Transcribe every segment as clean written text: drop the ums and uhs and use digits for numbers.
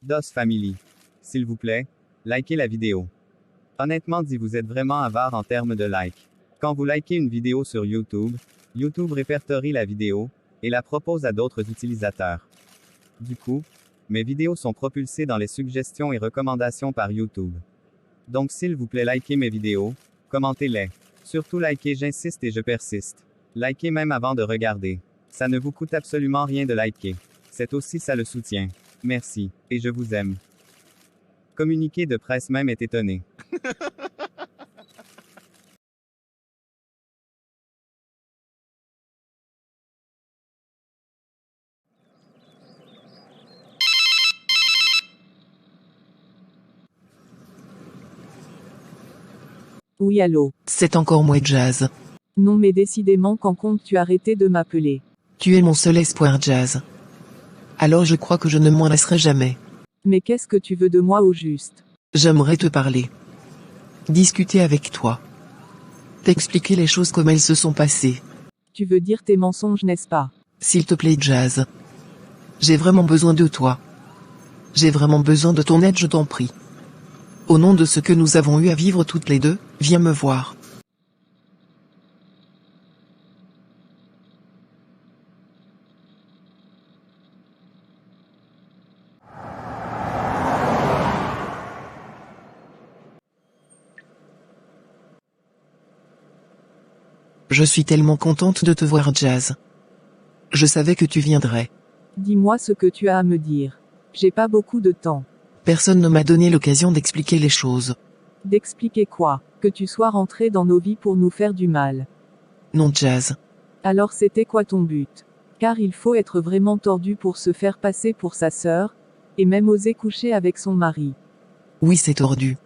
DOS Family. S'il vous plaît, likez la vidéo. Honnêtement dit, vous êtes vraiment avare en termes de likes. Quand vous likez une vidéo sur YouTube, YouTube répertorie la vidéo et la propose à d'autres utilisateurs. Du coup, mes vidéos sont propulsées dans les suggestions et recommandations par YouTube. Donc s'il vous plaît, likez mes vidéos, commentez-les. Surtout likez, j'insiste et je persiste. Likez même avant de regarder. Ça ne vous coûte absolument rien de liker. C'est aussi ça le soutien. Merci, et je vous aime. Communiqué de presse même est étonné. Oui, allô. C'est encore moi, Jazz. Non, mais décidément, quand comptes-tu arrêter de m'appeler? Tu es mon seul espoir, Jazz. Alors je crois que je ne m'en lasserai jamais. Mais qu'est-ce que tu veux de moi au juste? J'aimerais te parler. Discuter avec toi. T'expliquer les choses comme elles se sont passées. Tu veux dire tes mensonges, n'est-ce pas? S'il te plaît, Jazz. J'ai vraiment besoin de toi. J'ai vraiment besoin de ton aide, je t'en prie. Au nom de ce que nous avons eu à vivre toutes les deux, viens me voir. Je suis tellement contente de te voir, Jazz. Je savais que tu viendrais. Dis-moi ce que tu as à me dire. J'ai pas beaucoup de temps. Personne ne m'a donné l'occasion d'expliquer les choses. D'expliquer quoi? Que tu sois rentré dans nos vies pour nous faire du mal. Non, Jazz. Alors c'était quoi ton but? Car il faut être vraiment tordu pour se faire passer pour sa sœur, et même oser coucher avec son mari. Oui, c'est tordu.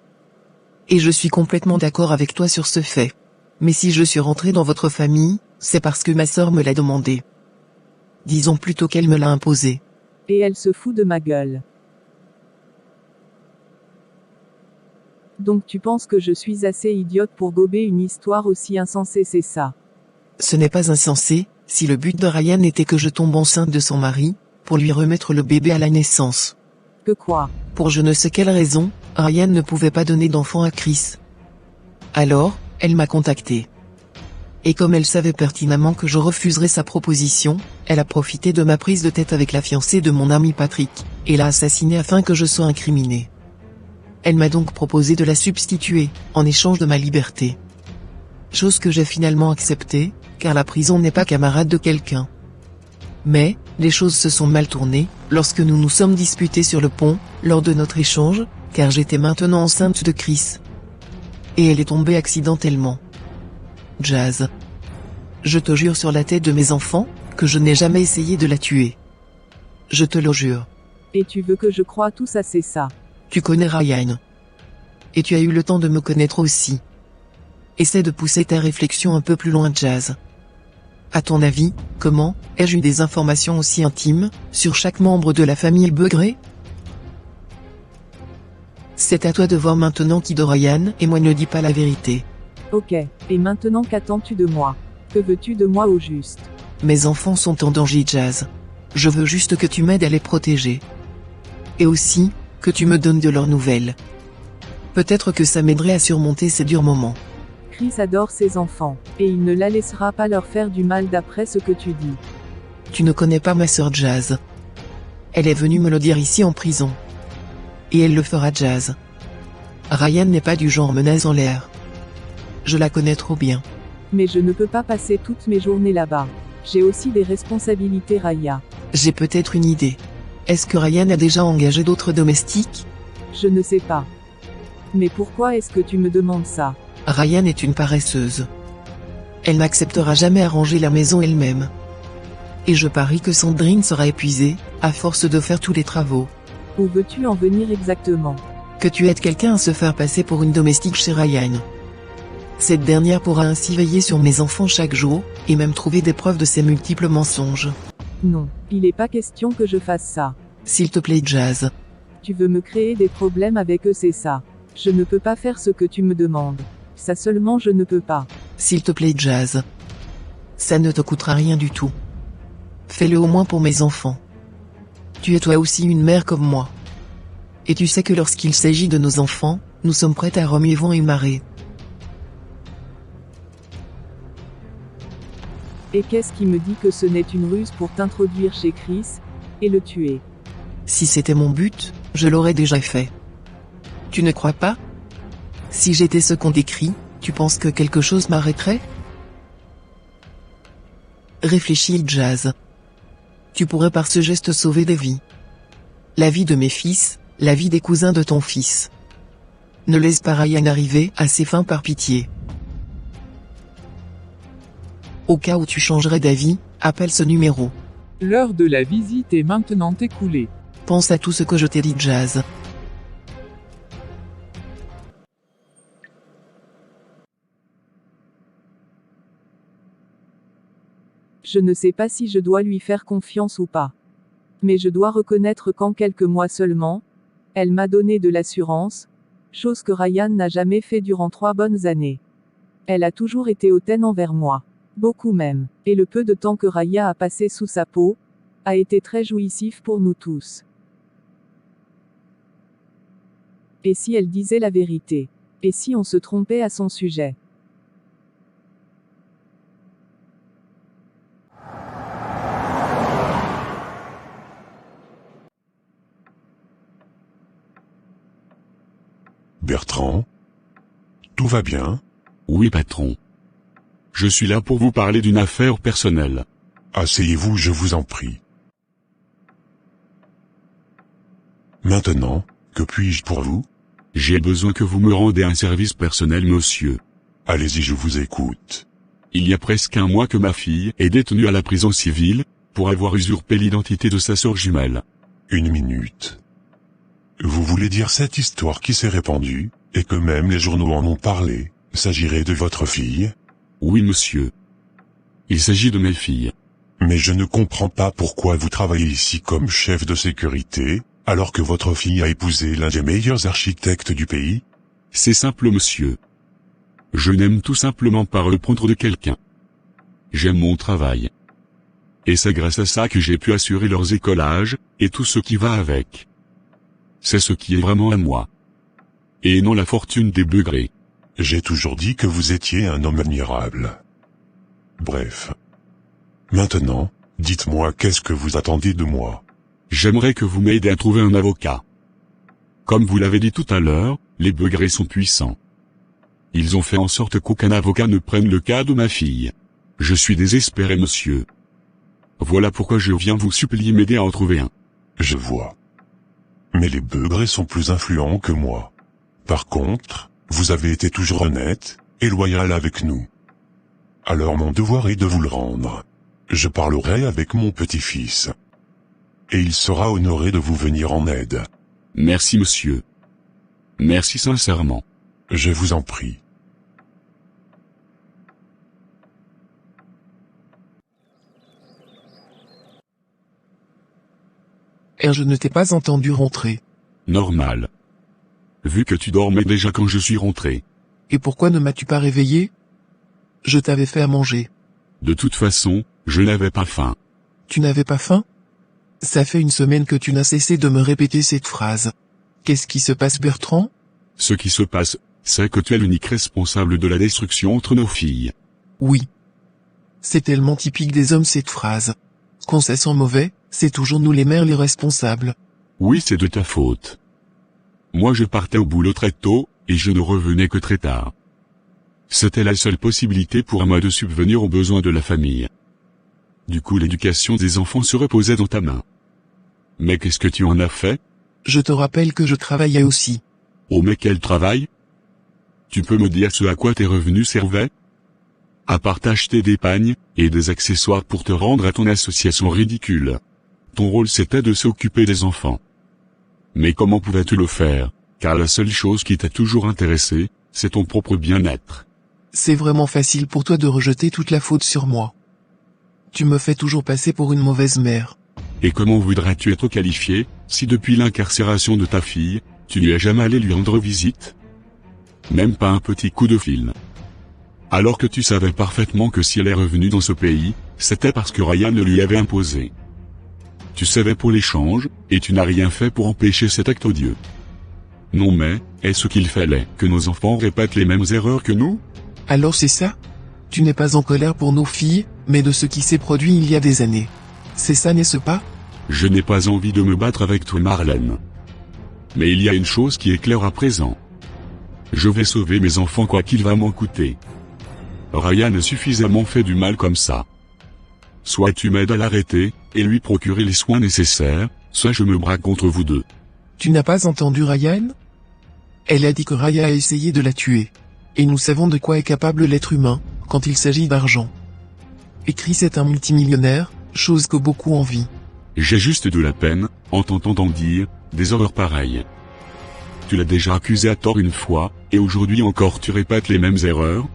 Et je suis complètement d'accord avec toi sur ce fait. Mais si je suis rentré dans votre famille, c'est parce que ma sœur me l'a demandé. Disons plutôt qu'elle me l'a imposé. Et elle se fout de ma gueule. Donc tu penses que je suis assez idiote pour gober une histoire aussi insensée, c'est ça? Ce n'est pas insensé, si le but de Ryan était que je tombe enceinte de son mari, pour lui remettre le bébé à la naissance. Que quoi? Pour je ne sais quelle raison, Ryan ne pouvait pas donner d'enfant à Chris. Alors, elle m'a contacté. Et comme elle savait pertinemment que je refuserais sa proposition, elle a profité de ma prise de tête avec la fiancée de mon ami Patrick, et l'a assassinée afin que je sois incriminé. Elle m'a donc proposé de la substituer, en échange de ma liberté. Chose que j'ai finalement acceptée, car la prison n'est pas camarade de quelqu'un. Mais, les choses se sont mal tournées, lorsque nous nous sommes disputés sur le pont, lors de notre échange, car j'étais maintenant enceinte de Chris. Et elle est tombée accidentellement. Jazz. Je te jure sur la tête de mes enfants, que je n'ai jamais essayé de la tuer. Je te le jure. Et tu veux que je croie tout ça, c'est ça? Tu connais Ryan. Et tu as eu le temps de me connaître aussi. Essaie de pousser ta réflexion un peu plus loin, Jazz. À ton avis, comment ai-je eu des informations aussi intimes, sur chaque membre de la famille Begré? C'est à toi de voir maintenant qui de Ryan et moi ne dit pas la vérité. Ok, et maintenant qu'attends-tu de moi? Que veux-tu de moi au juste? Mes enfants sont en danger, Jazz. Je veux juste que tu m'aides à les protéger. Et aussi, que tu me donnes de leurs nouvelles. Peut-être que ça m'aiderait à surmonter ces durs moments. Chris adore ses enfants, et il ne la laissera pas leur faire du mal d'après ce que tu dis. Tu ne connais pas ma sœur Jazz. Elle est venue me le dire ici en prison. Et elle le fera, Jazz. Ryan n'est pas du genre menace en l'air. Je la connais trop bien. Mais je ne peux pas passer toutes mes journées là-bas. J'ai aussi des responsabilités, Raya. J'ai peut-être une idée. Est-ce que Ryan a déjà engagé d'autres domestiques? Je ne sais pas. Mais pourquoi est-ce que tu me demandes ça? Ryan est une paresseuse. Elle n'acceptera jamais à ranger la maison elle-même. Et je parie que Sandrine sera épuisée, à force de faire tous les travaux. Où veux-tu en venir exactement? Que tu aides quelqu'un à se faire passer pour une domestique chez Ryan. Cette dernière pourra ainsi veiller sur mes enfants chaque jour, et même trouver des preuves de ses multiples mensonges. Non, il n'est pas question que je fasse ça. S'il te plaît, Jazz. Tu veux me créer des problèmes avec eux, c'est ça. Je ne peux pas faire ce que tu me demandes. Ça seulement je ne peux pas. S'il te plaît, Jazz. Ça ne te coûtera rien du tout. Fais-le au moins pour mes enfants. Tu es toi aussi une mère comme moi. Et tu sais que lorsqu'il s'agit de nos enfants, nous sommes prêts à remuer vent et marée. Et qu'est-ce qui me dit que ce n'est une ruse pour t'introduire chez Chris et le tuer? Si c'était mon but, je l'aurais déjà fait. Tu ne crois pas? Si j'étais ce qu'on décrit, tu penses que quelque chose m'arrêterait? Réfléchis, Jazz. Tu pourrais par ce geste sauver des vies. La vie de mes fils, la vie des cousins de ton fils. Ne laisse pas Ryan arriver à ses fins par pitié. Au cas où tu changerais d'avis, appelle ce numéro. L'heure de la visite est maintenant écoulée. Pense à tout ce que je t'ai dit, Jazz. Je ne sais pas si je dois lui faire confiance ou pas. Mais je dois reconnaître qu'en quelques mois seulement, elle m'a donné de l'assurance, chose que Ryan n'a jamais fait durant 3 bonnes années. Elle a toujours été hautaine envers moi. Beaucoup même. Et le peu de temps que Raya a passé sous sa peau, a été très jouissif pour nous tous. Et si elle disait la vérité? Et si on se trompait à son sujet? Bertrand? Tout va bien? Oui, patron. Je suis là pour vous parler d'une affaire personnelle. Asseyez-vous, je vous en prie. Maintenant, que puis-je pour vous? J'ai besoin que vous me rendez un service personnel, monsieur. Allez-y, je vous écoute. Il y a presque un mois que ma fille est détenue à la prison civile, pour avoir usurpé l'identité de sa sœur jumelle. Une minute. Vous voulez dire cette histoire qui s'est répandue, et que même les journaux en ont parlé, s'agirait de votre fille? Oui, monsieur. Il s'agit de mes filles. Mais je ne comprends pas pourquoi vous travaillez ici comme chef de sécurité, alors que votre fille a épousé l'un des meilleurs architectes du pays? C'est simple, monsieur. Je n'aime tout simplement pas reprendre de quelqu'un. J'aime mon travail. Et c'est grâce à ça que j'ai pu assurer leurs écolages, et tout ce qui va avec. C'est ce qui est vraiment à moi. Et non la fortune des Begré. J'ai toujours dit que vous étiez un homme admirable. Bref. Maintenant, dites-moi qu'est-ce que vous attendez de moi? J'aimerais que vous m'aidiez à trouver un avocat. Comme vous l'avez dit tout à l'heure, les Begré sont puissants. Ils ont fait en sorte qu'aucun avocat ne prenne le cas de ma fille. Je suis désespéré, monsieur. Voilà pourquoi je viens vous supplier m'aider à en trouver un. Je vois. Mais les Begré sont plus influents que moi. Par contre, vous avez été toujours honnête et loyal avec nous. Alors mon devoir est de vous le rendre. Je parlerai avec mon petit-fils. Et il sera honoré de vous venir en aide. Merci, monsieur. Merci sincèrement. Je vous en prie. Je ne t'ai pas entendu rentrer. Normal. Vu que tu dormais déjà quand je suis rentré. Et pourquoi ne m'as-tu pas réveillé? Je t'avais fait à manger. De toute façon, je n'avais pas faim. Tu n'avais pas faim? Ça fait une semaine que tu n'as cessé de me répéter cette phrase. Qu'est-ce qui se passe, Bertrand? Ce qui se passe, c'est que tu es l'unique responsable de la destruction entre nos filles. Oui. C'est tellement typique des hommes cette phrase. Quand ça sent mauvais, c'est toujours nous les mères les responsables. Oui, c'est de ta faute. Moi je partais au boulot très tôt, et je ne revenais que très tard. C'était la seule possibilité pour moi de subvenir aux besoins de la famille. Du coup l'éducation des enfants se reposait dans ta main. Mais qu'est-ce que tu en as fait? Je te rappelle que je travaillais aussi. Oh mais quel travail? Tu peux me dire ce à quoi tes revenus servaient? À part t'acheter des pagnes, et des accessoires pour te rendre à ton association ridicule. Ton rôle c'était de s'occuper des enfants. Mais comment pouvais-tu le faire? Car la seule chose qui t'a toujours intéressé, c'est ton propre bien-être. C'est vraiment facile pour toi de rejeter toute la faute sur moi. Tu me fais toujours passer pour une mauvaise mère. Et comment voudrais-tu être qualifié, si depuis l'incarcération de ta fille, tu n'y es jamais allé lui rendre visite? Même pas un petit coup de fil. Alors que tu savais parfaitement que si elle est revenue dans ce pays, c'était parce que Ryan le lui avait imposé. Tu savais pour l'échange, et tu n'as rien fait pour empêcher cet acte odieux. Non mais, est-ce qu'il fallait que nos enfants répètent les mêmes erreurs que nous? Alors c'est ça? Tu n'es pas en colère pour nos filles, mais de ce qui s'est produit il y a des années. C'est ça, n'est-ce pas? Je n'ai pas envie de me battre avec toi, Marlène. Mais il y a une chose qui est claire à présent. Je vais sauver mes enfants quoi qu'il va m'en coûter. Ryan a suffisamment fait du mal comme ça. Soit tu m'aides à l'arrêter, et lui procurer les soins nécessaires, soit je me braque contre vous deux. Tu n'as pas entendu Ryan? Elle a dit que Raya a essayé de la tuer. Et nous savons de quoi est capable l'être humain, quand il s'agit d'argent. Et Chris est un multimillionnaire, chose que beaucoup envient. J'ai juste de la peine, en t'entendant dire, des horreurs pareilles. Tu l'as déjà accusé à tort une fois, et aujourd'hui encore tu répètes les mêmes erreurs?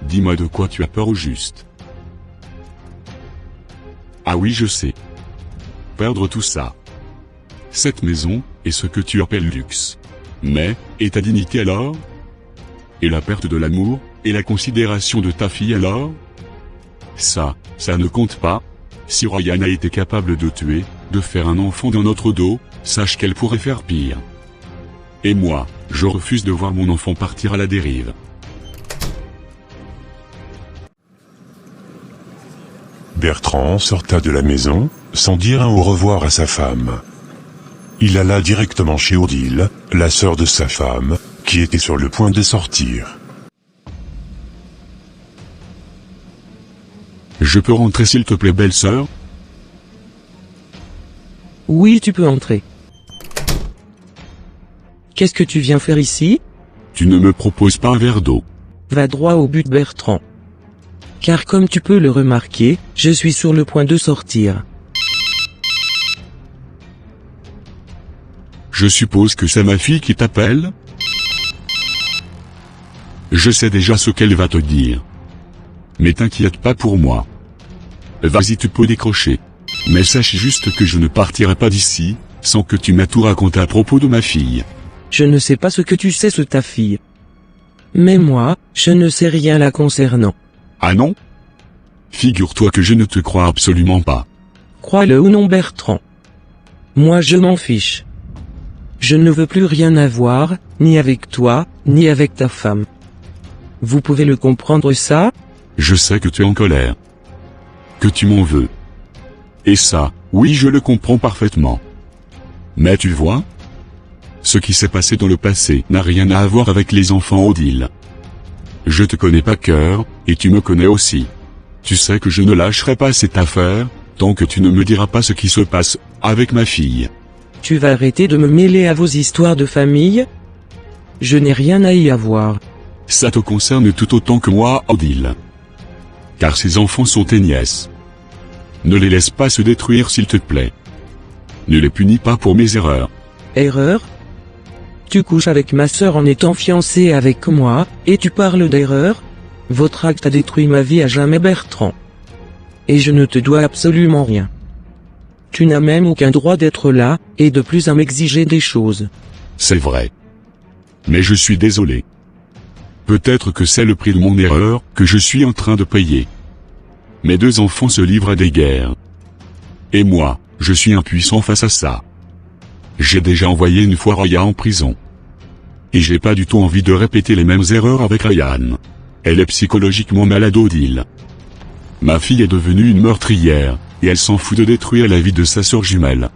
Dis-moi de quoi tu as peur au juste. Ah oui, je sais. Perdre tout ça. Cette maison, et ce que tu appelles luxe. Mais, et ta dignité alors? Et la perte de l'amour, et la considération de ta fille alors? Ça ne compte pas. Si Ryan a été capable de tuer, de faire un enfant dans notre dos, sache qu'elle pourrait faire pire. Et moi, je refuse de voir mon enfant partir à la dérive. Bertrand sorta de la maison, sans dire un au revoir à sa femme. Il alla directement chez Odile, la sœur de sa femme, qui était sur le point de sortir. Je peux rentrer s'il te plaît, belle-sœur? Oui, tu peux entrer. Qu'est-ce que tu viens faire ici? Tu ne me proposes pas un verre d'eau. Va droit au but, Bertrand. Car comme tu peux le remarquer, je suis sur le point de sortir. Je suppose que c'est ma fille qui t'appelle? Je sais déjà ce qu'elle va te dire. Mais t'inquiète pas pour moi. Vas-y, tu peux décrocher. Mais sache juste que je ne partirai pas d'ici, sans que tu m'aies tout raconté à propos de ma fille. Je ne sais pas ce que tu sais sur ta fille. Mais moi, je ne sais rien la concernant. Ah non? Figure-toi que je ne te crois absolument pas. Crois-le ou non, Bertrand. Moi je m'en fiche. Je ne veux plus rien avoir, ni avec toi, ni avec ta femme. Vous pouvez le comprendre ça? Je sais que tu es en colère. Que tu m'en veux. Et ça, oui, je le comprends parfaitement. Mais tu vois? Ce qui s'est passé dans le passé n'a rien à voir avec les enfants Odile. Je te connais par cœur, et tu me connais aussi. Tu sais que je ne lâcherai pas cette affaire, tant que tu ne me diras pas ce qui se passe avec ma fille. Tu vas arrêter de me mêler à vos histoires de famille? Je n'ai rien à y avoir. Ça te concerne tout autant que moi, Odile. Car ces enfants sont tes nièces. Ne les laisse pas se détruire s'il te plaît. Ne les punis pas pour mes erreurs. Erreur? Tu couches avec ma sœur en étant fiancé avec moi, et tu parles d'erreur? Votre acte a détruit ma vie à jamais, Bertrand. Et je ne te dois absolument rien. Tu n'as même aucun droit d'être là, et de plus à m'exiger des choses. C'est vrai. Mais je suis désolé. Peut-être que c'est le prix de mon erreur que je suis en train de payer. Mes deux enfants se livrent à des guerres. Et moi, je suis impuissant face à ça. J'ai déjà envoyé une fois Raya en prison. Et j'ai pas du tout envie de répéter les mêmes erreurs avec Ryan. Elle est psychologiquement malade, Odile. Ma fille est devenue une meurtrière, et elle s'en fout de détruire la vie de sa sœur jumelle.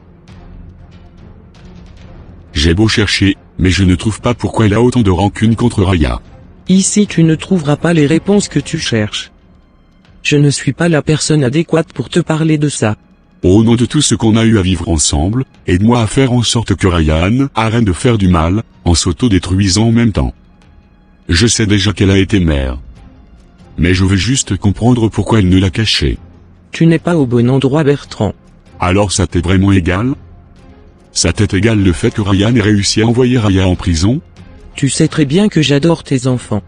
J'ai beau chercher, mais je ne trouve pas pourquoi elle a autant de rancune contre Raya. Ici tu ne trouveras pas les réponses que tu cherches. Je ne suis pas la personne adéquate pour te parler de ça. Au nom de tout ce qu'on a eu à vivre ensemble, aide-moi à faire en sorte que Ryan arrête de faire du mal, en s'auto-détruisant en même temps. Je sais déjà qu'elle a été mère. Mais je veux juste comprendre pourquoi elle ne l'a caché. Tu n'es pas au bon endroit, Bertrand. Alors ça t'est vraiment égal? Ça t'est égal le fait que Ryan ait réussi à envoyer Raya en prison? Tu sais très bien que j'adore tes enfants.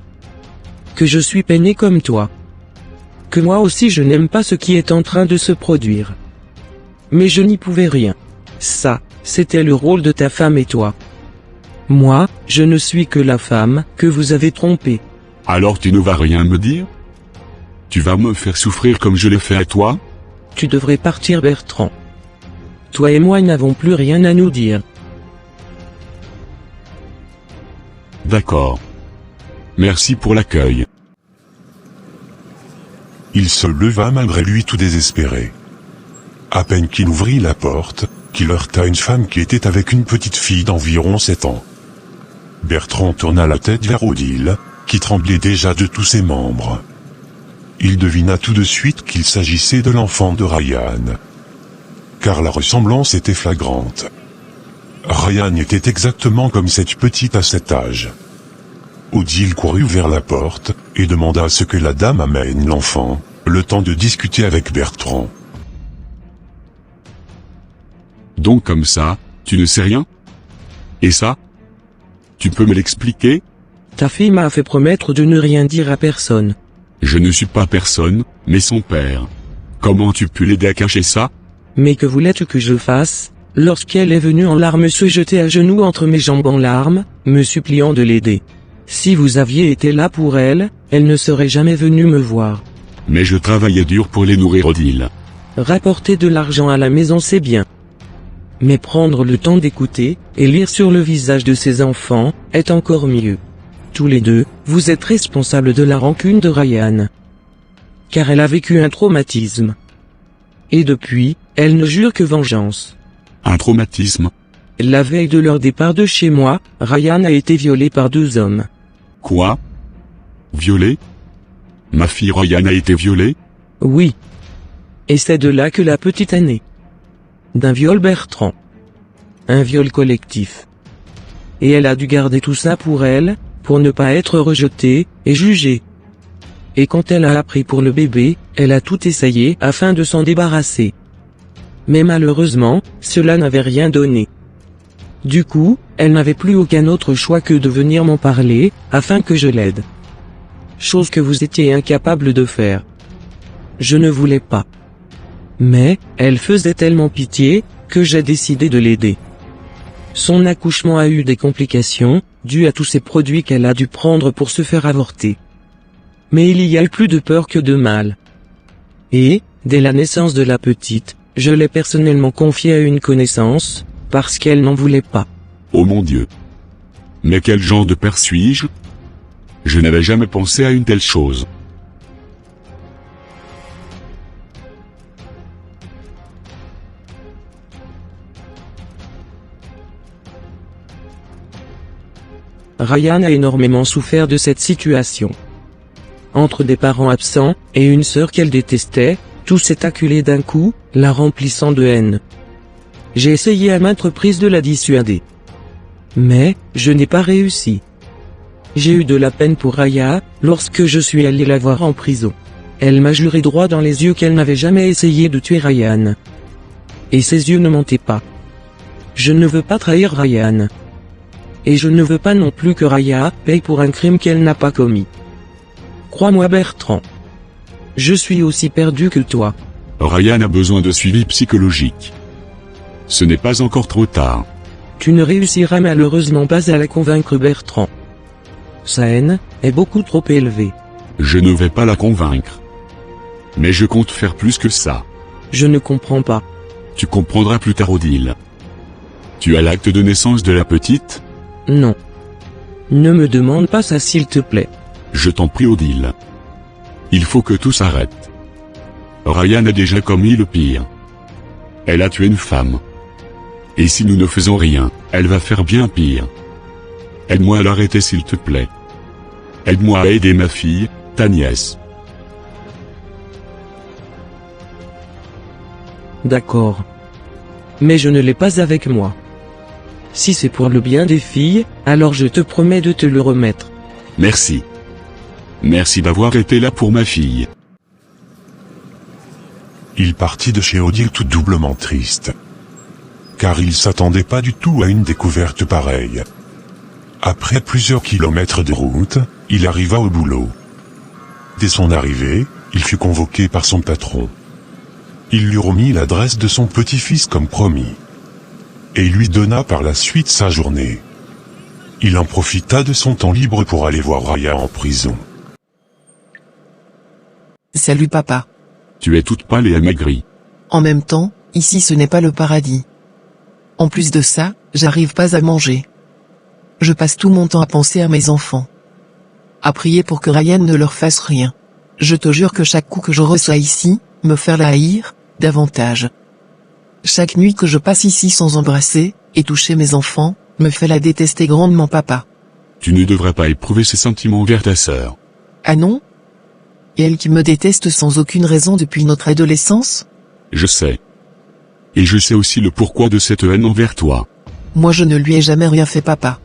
Que je suis peiné comme toi. Que moi aussi je n'aime pas ce qui est en train de se produire. Mais je n'y pouvais rien. Ça, c'était le rôle de ta femme et toi. Moi, je ne suis que la femme que vous avez trompée. Alors tu ne vas rien me dire? Tu vas me faire souffrir comme je l'ai fait à toi? Tu devrais partir, Bertrand. Toi et moi n'avons plus rien à nous dire. D'accord. Merci pour l'accueil. Il se leva malgré lui tout désespéré. À peine qu'il ouvrit la porte, qu'il heurta une femme qui était avec une petite fille d'environ 7 ans. Bertrand tourna la tête vers Odile, qui tremblait déjà de tous ses membres. Il devina tout de suite qu'il s'agissait de l'enfant de Ryan. Car la ressemblance était flagrante. Ryan était exactement comme cette petite à cet âge. Odile courut vers la porte, et demanda à ce que la dame amène l'enfant, le temps de discuter avec Bertrand. Donc comme ça, tu ne sais rien? Et ça? Tu peux me l'expliquer? Ta fille m'a fait promettre de ne rien dire à personne. Je ne suis pas personne, mais son père. Comment tu pu l'aider à cacher ça? Mais que voulais-tu que je fasse? Lorsqu'elle est venue en larmes se jeter à genoux entre mes jambes en larmes, me suppliant de l'aider. Si vous aviez été là pour elle, elle ne serait jamais venue me voir. Mais je travaillais dur pour les nourrir, Odile. Rapporter de l'argent à la maison c'est bien. Mais prendre le temps d'écouter, et lire sur le visage de ses enfants, est encore mieux. Tous les deux, vous êtes responsables de la rancune de Ryan. Car elle a vécu un traumatisme. Et depuis, elle ne jure que vengeance. Un traumatisme? La veille de leur départ de chez moi, Ryan a été violé par 2 hommes. Quoi? Violée? Ma fille Ryan a été violée? Oui. Et c'est de là que la petite est née. D'un viol Bertrand. Un viol collectif. Et elle a dû garder tout ça pour elle, pour ne pas être rejetée, et jugée. Et quand elle a appris pour le bébé, elle a tout essayé afin de s'en débarrasser. Mais malheureusement, cela n'avait rien donné. Du coup, elle n'avait plus aucun autre choix que de venir m'en parler, afin que je l'aide. Chose que vous étiez incapable de faire. Je ne voulais pas. Mais, elle faisait tellement pitié, que j'ai décidé de l'aider. Son accouchement a eu des complications, dues à tous ces produits qu'elle a dû prendre pour se faire avorter. Mais il y a eu plus de peur que de mal. Et, dès la naissance de la petite, je l'ai personnellement confiée à une connaissance, parce qu'elle n'en voulait pas. Oh mon Dieu! Mais quel genre de père suis-je? Je n'avais jamais pensé à une telle chose. Ryan a énormément souffert de cette situation. Entre des parents absents, et une sœur qu'elle détestait, tout s'est acculé d'un coup, la remplissant de haine. J'ai essayé à maintes reprises de la dissuader. Mais, je n'ai pas réussi. J'ai eu de la peine pour Raya, lorsque je suis allé la voir en prison. Elle m'a juré droit dans les yeux qu'elle n'avait jamais essayé de tuer Ryan. Et ses yeux ne mentaient pas. Je ne veux pas trahir Ryan. Et je ne veux pas non plus que Raya paye pour un crime qu'elle n'a pas commis. Crois-moi Bertrand. Je suis aussi perdu que toi. Ryan a besoin de suivi psychologique. Ce n'est pas encore trop tard. Tu ne réussiras malheureusement pas à la convaincre Bertrand. Sa haine est beaucoup trop élevée. Je ne vais pas la convaincre. Mais je compte faire plus que ça. Je ne comprends pas. Tu comprendras plus tard, Odile. Tu as l'acte de naissance de la petite? Non. Ne me demande pas ça s'il te plaît. Je t'en prie, Odile. Il faut que tout s'arrête. Ryan a déjà commis le pire. Elle a tué une femme. Et si nous ne faisons rien, elle va faire bien pire. Aide-moi à l'arrêter s'il te plaît. Aide-moi à aider ma fille, ta nièce. D'accord. Mais je ne l'ai pas avec moi. Si c'est pour le bien des filles, alors je te promets de te le remettre. Merci. Merci d'avoir été là pour ma fille. Il partit de chez Odile tout doublement triste. Car il s'attendait pas du tout à une découverte pareille. Après plusieurs kilomètres de route, il arriva au boulot. Dès son arrivée, il fut convoqué par son patron. Il lui remit l'adresse de son petit-fils comme promis. Et lui donna par la suite sa journée. Il en profita de son temps libre pour aller voir Raya en prison. Salut papa. Tu es toute pâle et amaigrie. En même temps, Ici ce n'est pas le paradis. En plus de ça, j'arrive pas à manger. Je passe tout mon temps à penser à mes enfants. À prier pour que Ryan ne leur fasse rien. Je te jure que chaque coup que je reçois ici, me faire la haïr, davantage. Chaque nuit que je passe ici sans embrasser, et toucher mes enfants, me fait la détester grandement papa. Tu ne devrais pas éprouver ces sentiments envers ta sœur. Ah non? Et elle qui me déteste sans aucune raison depuis notre adolescence? Je sais. Et je sais aussi le pourquoi de cette haine envers toi. Moi je ne lui ai jamais rien fait papa.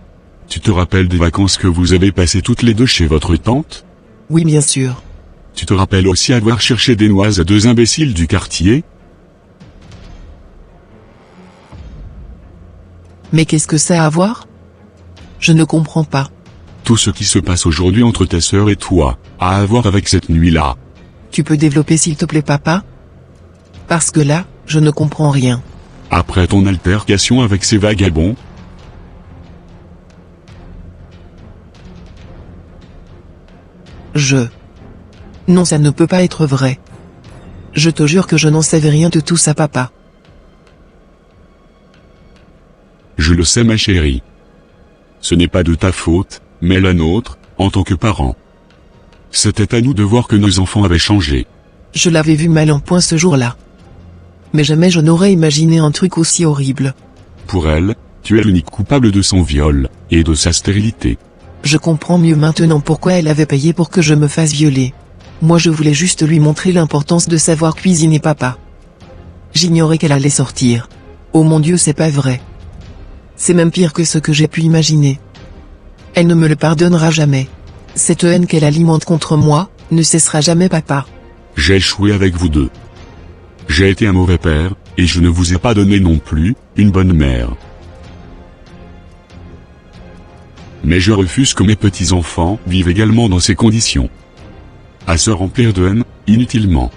Tu te rappelles des vacances que vous avez passées toutes les deux chez votre tante? Oui bien sûr. Tu te rappelles aussi avoir cherché des noises à deux imbéciles du quartier? Mais qu'est-ce que ça a à voir? Je ne comprends pas. Tout ce qui se passe aujourd'hui entre ta sœur et toi, a à voir avec cette nuit-là. Tu peux développer s'il te plaît papa? Parce que là, je ne comprends rien. Après ton altercation avec ces vagabonds, Non ça ne peut pas être vrai. Je te jure que je n'en savais rien de tout ça papa. je le sais ma chérie. Ce n'est pas de ta faute, mais la nôtre, en tant que parents. C'était à nous de voir que nos enfants avaient changé. Je l'avais vu mal en point ce jour-là. Mais jamais je n'aurais imaginé un truc aussi horrible. Pour elle, tu es l'unique coupable de son viol, et de sa stérilité. Je comprends mieux maintenant pourquoi elle avait payé pour que je me fasse violer. Moi je voulais juste lui montrer l'importance de savoir cuisiner papa. J'ignorais qu'elle allait sortir. Oh mon Dieu c'est pas vrai. C'est même pire que ce que j'ai pu imaginer. Elle ne me le pardonnera jamais. Cette haine qu'elle alimente contre moi, ne cessera jamais papa. J'ai échoué avec vous deux. J'ai été un mauvais père, et je ne vous ai pas donné non plus, une bonne mère. Mais je refuse que mes petits-enfants vivent également dans ces conditions. À se remplir de haine, inutilement.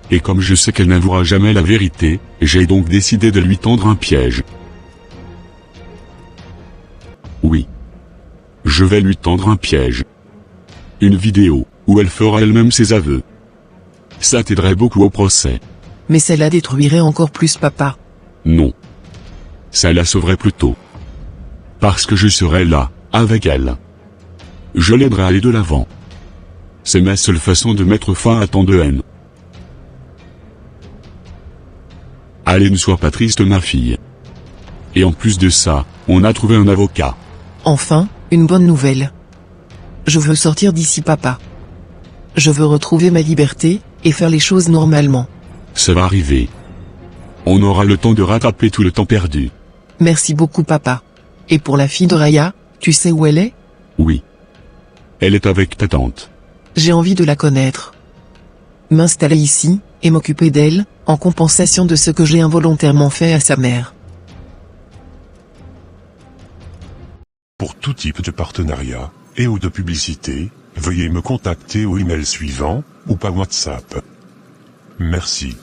Et comme je sais qu'elle n'avouera jamais la vérité, j'ai donc décidé de lui tendre un piège. Oui. Je vais lui tendre un piège. Une vidéo, où elle fera elle-même ses aveux. Ça t'aiderait beaucoup au procès. Mais ça la détruirait encore plus papa. Non. Ça la sauverait plutôt. Parce que je serai là, avec elle. Je l'aiderai à aller de l'avant. C'est ma seule façon de mettre fin à tant de haine. Allez, ne sois pas triste ma fille. Et en plus de ça, on a trouvé un avocat. Enfin, une bonne nouvelle. Je veux sortir d'ici papa. Je veux retrouver ma liberté, et faire les choses normalement. Ça va arriver. On aura le temps de rattraper tout le temps perdu. Merci beaucoup papa. Et pour la fille de Raya, tu sais où elle est? Oui. Elle est avec ta tante. J'ai envie de la connaître. M'installer ici, et m'occuper d'elle, en compensation de ce que j'ai involontairement fait à sa mère. Pour tout type de partenariat, et ou de publicité, veuillez me contacter au email suivant, ou par WhatsApp. Merci.